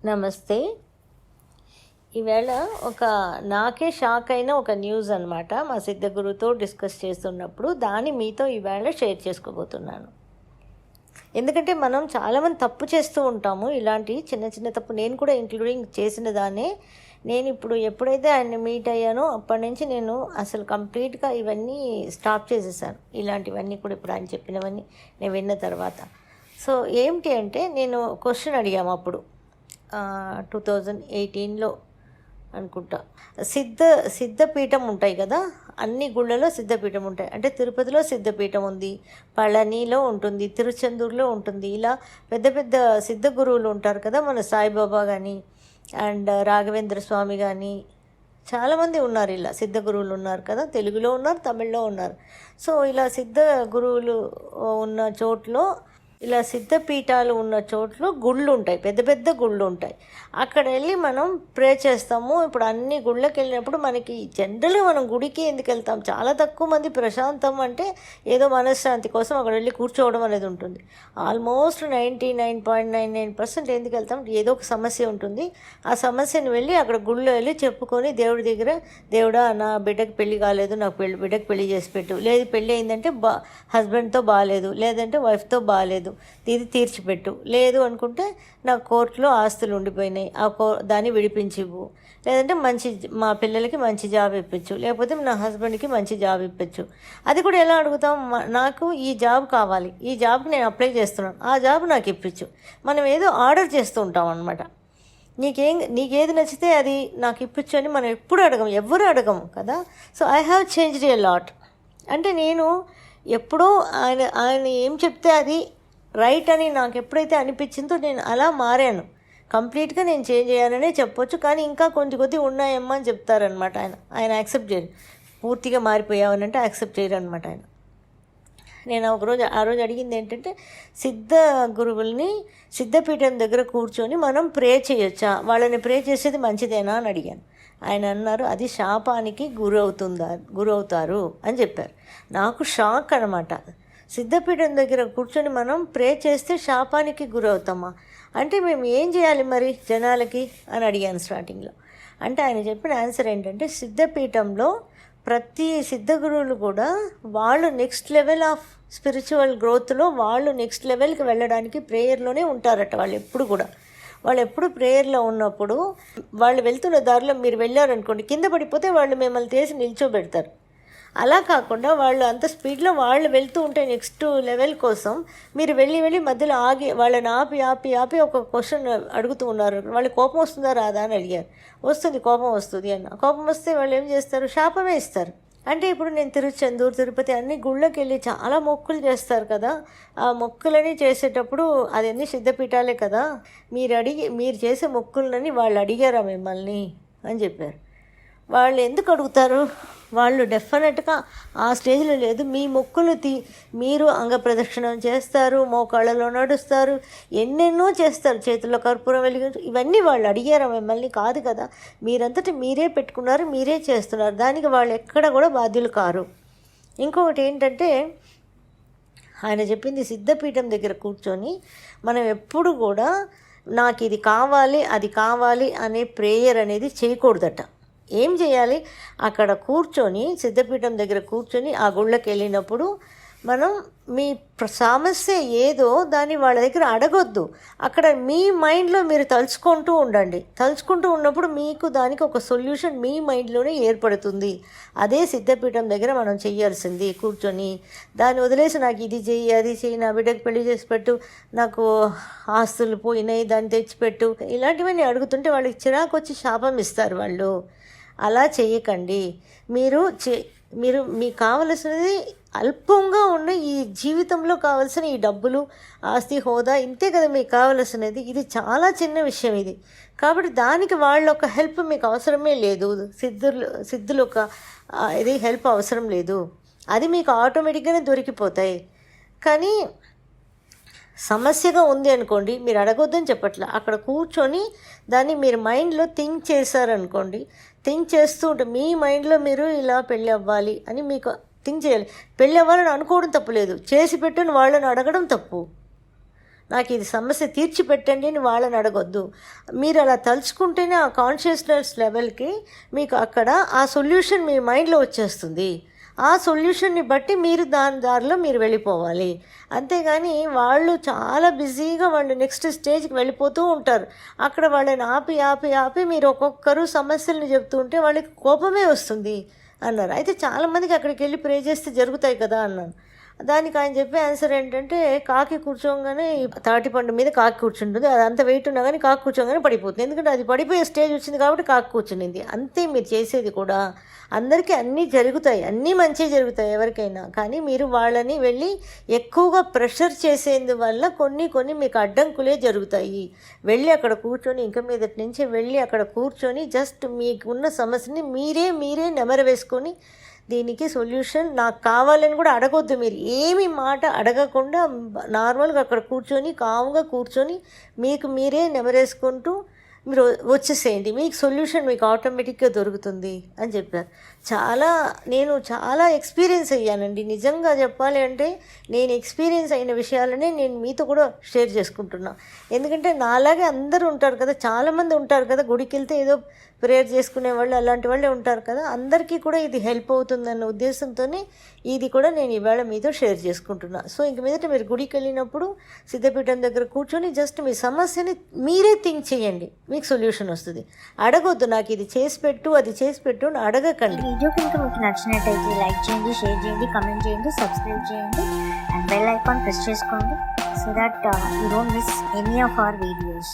నమస్తే. ఈవేళ ఒక నాకే షాక్ అయిన ఒక న్యూస్ అనమాట. మా సిద్ధగురుతో డిస్కస్ చేస్తున్నప్పుడు దాన్ని మీతో ఈవేళ షేర్ చేసుకోబోతున్నాను. ఎందుకంటే మనం చాలామంది తప్పు చేస్తూ ఉంటాము. ఇలాంటి చిన్న చిన్న తప్పు నేను కూడా ఇంక్లూడింగ్ చేసిన దాన్నే. నేను ఇప్పుడు ఎప్పుడైతే ఆయన్ని మీట్ అయ్యానో అప్పటి నుంచి నేను అసలు కంప్లీట్గా ఇవన్నీ స్టాప్ చేసేసాను. ఇలాంటివన్నీ కూడా ఇప్పుడు ఆయన చెప్పినవన్నీ నేను విన్న తర్వాత. సో ఏమిటి అంటే నేను క్వశ్చన్ అడిగాము అప్పుడు 2018లో అనుకుంటా. సిద్ధపీఠం ఉంటాయి కదా, అన్ని గుళ్ళలో సిద్ధపీఠం ఉంటాయి. అంటే తిరుపతిలో సిద్ధపీఠం ఉంది, పళనిలో ఉంటుంది, తిరుచెందూరులో ఉంటుంది. ఇలా పెద్ద పెద్ద సిద్ధ గురువులు ఉంటారు కదా, మన సాయిబాబా కానీ అండ్ రాఘవేంద్ర స్వామి కానీ చాలామంది ఉన్నారు. ఇలా సిద్ధ గురువులు ఉన్నారు కదా, తెలుగులో ఉన్నారు, తమిళ్లో ఉన్నారు. సో ఇలా సిద్ధ గురువులు ఉన్న చోట్లో, ఇలా సిద్ధపీఠాలు ఉన్న చోట్ల గుళ్ళు ఉంటాయి, పెద్ద పెద్ద గుళ్ళు ఉంటాయి. అక్కడ వెళ్ళి మనం ప్రే చేస్తాము. ఇప్పుడు అన్ని గుళ్ళకి వెళ్ళినప్పుడు మనకి జనరల్గా మనం గుడికి ఎందుకు వెళ్తాం? చాలా తక్కువ మంది ప్రశాంతం అంటే ఏదో మనశ్శాంతి కోసం అక్కడ వెళ్ళి కూర్చోవడం అనేది ఉంటుంది. ఆల్మోస్ట్ 99.99% ఎందుకు వెళ్తాం? ఏదో ఒక సమస్య ఉంటుంది. ఆ సమస్యను వెళ్ళి అక్కడ గుళ్ళో వెళ్ళి చెప్పుకొని దేవుడి దగ్గర, దేవుడా నా బిడ్డకి పెళ్ళి కాలేదు, నాకు బిడ్డకి పెళ్లి చేసి పెట్టు, లేదు పెళ్ళి అయిందంటే హస్బెండ్తో బాగాలేదు, లేదంటే వైఫ్తో బాగాలేదు, ఇది తీర్చిపెట్టు, లేదు అనుకుంటే నా కోర్టులో ఆస్తులు ఉండిపోయినాయి, దాన్ని విడిపించివ్వు, లేదంటే మా పిల్లలకి మంచి జాబ్ ఇప్పించు, లేకపోతే నా హస్బెండ్కి మంచి జాబ్ ఇప్పించు. అది కూడా ఎలా అడుగుతాం? నాకు ఈ జాబ్ కావాలి, ఈ జాబ్కి నేను అప్లై చేస్తున్నాను, ఆ జాబ్ నాకు ఇప్పించు. మనం ఏదో ఆర్డర్ చేస్తూ ఉంటాం అనమాట. నీకేది నచ్చితే అది నాకు ఇప్పించు అని మనం ఎప్పుడు ఎవరు అడగము కదా. So I have changed a lot. అంటే నేను ఎప్పుడో ఆయన ఏం చెప్తే అది రైట్ అని నాకు ఎప్పుడైతే అనిపించిందో నేను అలా మారాను. కంప్లీట్గా నేను చేంజ్ అయ్యాననే చెప్పొచ్చు. కానీ ఇంకా కొద్ది ఉన్నాయమ్మా అని చెప్తారనమాట. ఆయన యాక్సెప్ట్ చేయరు. పూర్తిగా మారిపోయావని అంటే యాక్సెప్ట్ చేయరు అనమాట ఆయన. నేను ఆ రోజు అడిగింది ఏంటంటే, సిద్ధ గురువుల్ని సిద్ధపీఠం దగ్గర కూర్చొని మనం ప్రే చేయొచ్చా, వాళ్ళని ప్రే చేసేది మంచిదేనా అని అడిగాను. ఆయన అన్నారు, అది శాపానికి గురవుతారు అని చెప్పారు. నాకు షాక్ అనమాట. సిద్ధపీఠం దగ్గర కూర్చొని మనం ప్రే చేస్తే శాపానికి గురవుతామా? అంటే మేము ఏం చేయాలి మరి జనాలకి అని అడిగాను స్టార్టింగ్లో. అంటే ఆయన చెప్పిన ఆన్సర్ ఏంటంటే, సిద్ధపీఠంలో ప్రతి సిద్ధ గురువులు కూడా వాళ్ళు నెక్స్ట్ లెవెల్ ఆఫ్ స్పిరిచువల్ గ్రోత్లో వాళ్ళు నెక్స్ట్ లెవెల్కి వెళ్ళడానికి ప్రేయర్లోనే ఉంటారట. వాళ్ళు ఎప్పుడు ప్రేయర్లో ఉన్నప్పుడు వాళ్ళు వెళ్తున్న దారిలో మీరు వెళ్ళారనుకోండి, కింద పడిపోతే వాళ్ళు మిమ్మల్ని తీసి నిల్చోబెడతారు. అలా కాకుండా వాళ్ళు అంత స్పీడ్లో వాళ్ళు వెళ్తూ ఉంటే నెక్స్ట్ లెవెల్ కోసం మీరు వెళ్ళి మధ్యలో ఆగి వాళ్ళని ఆపి ఒక క్వశ్చన్ అడుగుతూ ఉన్నారు. వాళ్ళు కోపం వస్తుందా రాదా అని అడిగారు. వస్తుంది, కోపం వస్తుంది అన్న. కోపం వస్తే వాళ్ళు ఏం చేస్తారు? శాపమే ఇస్తారు. అంటే ఇప్పుడు నేను తిరుచెందూరు, తిరుపతి అన్ని గుళ్ళకి వెళ్ళి చాలా మొక్కులు చేస్తారు కదా. ఆ మొక్కులని చేసేటప్పుడు అదన్నీ సిద్ధపీఠాలే కదా. మీరు చేసే మొక్కులని వాళ్ళు అడిగారా మిమ్మల్ని అని చెప్పారు. వాళ్ళు ఎందుకు అడుగుతారు? వాళ్ళు డెఫినెట్గా ఆ స్టేజ్లో లేదు. మీ మొక్కులు మీరు అంగప్రదక్షిణం చేస్తారు, మోకాళ్ళలో నడుస్తారు, ఎన్నెన్నో చేస్తారు, చేతుల్లో కర్పూరం వెలిగించు, ఇవన్నీ వాళ్ళు అడిగారా మిమ్మల్ని? కాదు కదా. మీరంతటి మీరే పెట్టుకున్నారు, మీరే చేస్తున్నారు. దానికి వాళ్ళు ఎక్కడ కూడా బాధ్యులు కారు. ఇంకొకటి ఏంటంటే, ఆయన చెప్పింది సిద్ధపీఠం దగ్గర కూర్చొని మనం ఎప్పుడు కూడా నాకు ఇది కావాలి, అది కావాలి అనే ప్రేయర్ అనేది చేయకూడదట. ఏం చేయాలి? అక్కడ కూర్చొని, సిద్ధపీఠం దగ్గర కూర్చొని ఆ గుళ్ళకి వెళ్ళినప్పుడు మనం మీ సమస్య ఏదో దాన్ని వాళ్ళ దగ్గర అడగొద్దు. అక్కడ మీ మైండ్లో మీరు తలుచుకుంటూ ఉండండి. తలుచుకుంటూ ఉన్నప్పుడు మీకు దానికి ఒక సొల్యూషన్ మీ మైండ్లోనే ఏర్పడుతుంది. అదే సిద్ధపీఠం దగ్గర మనం చేయాల్సింది. కూర్చొని దాన్ని వదిలేసి నాకు ఇది చెయ్యి, అది చెయ్యి, నా బిడ్డకు పెళ్లి చేసి పెట్టు, నాకు ఆస్తులు పోయినాయి దాన్ని తెచ్చిపెట్టు, ఇలాంటివన్నీ అడుగుతుంటే వాళ్ళకి చిరాకు వచ్చి శాపం ఇస్తారు వాళ్ళు. అలా చేయకండి. మీరు మీకు కావలసినది అల్పంగా ఉన్న ఈ జీవితంలో కావలసిన ఈ డబ్బులు, ఆస్తి, హోదా, ఇంతే కదా మీకు కావలసినది. ఇది చాలా చిన్న విషయం ఇది. కాబట్టి దానికి వాళ్ళ ఒక హెల్ప్ మీకు అవసరమే లేదు. సిద్ధులు ఒక ఇది హెల్ప్ అవసరం లేదు. అది మీకు ఆటోమేటిక్గానే దొరికిపోతాయి. కానీ సమస్యగా ఉంది అనుకోండి, మీరు అడగొద్దని చెప్పట్లా. అక్కడ కూర్చొని దాన్ని మీరు మైండ్లో థింక్ చేశారనుకోండి, థింక్ చేస్తూ ఉంటే మీ మైండ్లో మీరు ఇలా పెళ్ళి అవ్వాలి అని మీకు థింక్ చేయాలి. పెళ్ళి అవ్వాలని అనుకోవడం తప్పు లేదు, చేసి పెట్టుని వాళ్ళని అడగడం తప్పు. నాకు ఇది సమస్య తీర్చిపెట్టండి అని వాళ్ళని అడగొద్దు. మీరు అలా తలుచుకుంటేనే ఆ కాన్షియస్నెస్ లెవెల్కి మీకు అక్కడ ఆ సొల్యూషన్ మీ మైండ్లో వచ్చేస్తుంది. ఆ సొల్యూషన్ని బట్టి మీరు దాని దారిలో మీరు వెళ్ళిపోవాలి. అంతేగాని వాళ్ళు చాలా బిజీగా వాళ్ళు నెక్స్ట్ స్టేజ్కి వెళ్ళిపోతూ ఉంటారు. అక్కడ వాళ్ళని ఆపి ఆపి ఆపి మీరు ఒక్కొక్కరు సమస్యలను చెప్తూ ఉంటే వాళ్ళకి కోపమే వస్తుంది అన్నారు. అయితే చాలామందికి అక్కడికి వెళ్ళి ప్రే చేస్తే జరుగుతాయి కదా అన్నాను. దానికి ఆయన చెప్పే ఆన్సర్ ఏంటంటే, కాకి కూర్చోగానే తాటిపండు మీద కాకి కూర్చుంటుంది, అది అంత వెయిట్ ఉన్నా కానీ కాకి కూర్చోగానే పడిపోతుంది. ఎందుకంటే అది పడిపోయే స్టేజ్ వచ్చింది కాబట్టి కాకి కూర్చునింది. అంతే మీరు చేసేది కూడా. అందరికీ అన్నీ జరుగుతాయి, అన్నీ మంచి జరుగుతాయి ఎవరికైనా. కానీ మీరు వాళ్ళని వెళ్ళి ఎక్కువగా ప్రెషర్ చేసేందువల్ల కొన్ని మీకు అడ్డంకులే జరుగుతాయి. వెళ్ళి అక్కడ కూర్చొని ఇంక మీదటి నుంచి వెళ్ళి అక్కడ కూర్చొని జస్ట్ మీకున్న సమస్యని మీరే నెమరు వేసుకొని దీనికి సొల్యూషన్ నాకు కావాలని కూడా అడగొద్దు. మీరు ఏమి మాట అడగకుండా నార్మల్గా అక్కడ కూర్చొని కామ్గా కూర్చొని మీకు మీరే నెమరేసుకుంటూ మీరు వచ్చేసేయండి, మీకు సొల్యూషన్ మీకు ఆటోమేటిక్గా దొరుకుతుంది అని చెప్పారు. నేను చాలా ఎక్స్పీరియన్స్ అయ్యానండి. నిజంగా చెప్పాలి అంటే నేను ఎక్స్పీరియన్స్ అయిన విషయాలనే నేను మీతో కూడా షేర్ చేసుకుంటున్నా. ఎందుకంటే నాలాగే అందరూ ఉంటారు కదా, చాలామంది ఉంటారు కదా, గుడికి వెళ్తే ఏదో ప్రేయర్ చేసుకునే వాళ్ళు అలాంటి వాళ్ళే ఉంటారు కదా, అందరికీ కూడా ఇది హెల్ప్ అవుతుందన్న ఉద్దేశంతోనే ఇది కూడా నేను ఈవేళ మీతో షేర్ చేసుకుంటున్నా. సో ఇంక మీదట మీరు గుడికి వెళ్ళినప్పుడు సిద్ధపీఠం దగ్గర కూర్చొని జస్ట్ మీ సమస్యని మీరే థింక్ చేయండి, మీకు సొల్యూషన్ వస్తుంది. అడగొద్దు నాకు ఇది చేసి పెట్టు అది చేసి పెట్టు అని అడగకండి. వీడియో కనుక మీకు నచ్చినట్టయితే లైక్ చేయండి, షేర్ చేయండి, కమెంట్ చేయండి, సబ్స్క్రైబ్ చేయండి అండ్ బెల్ ఐకాన్ ప్రెస్ చేసుకోండి so that you don't miss any of our videos.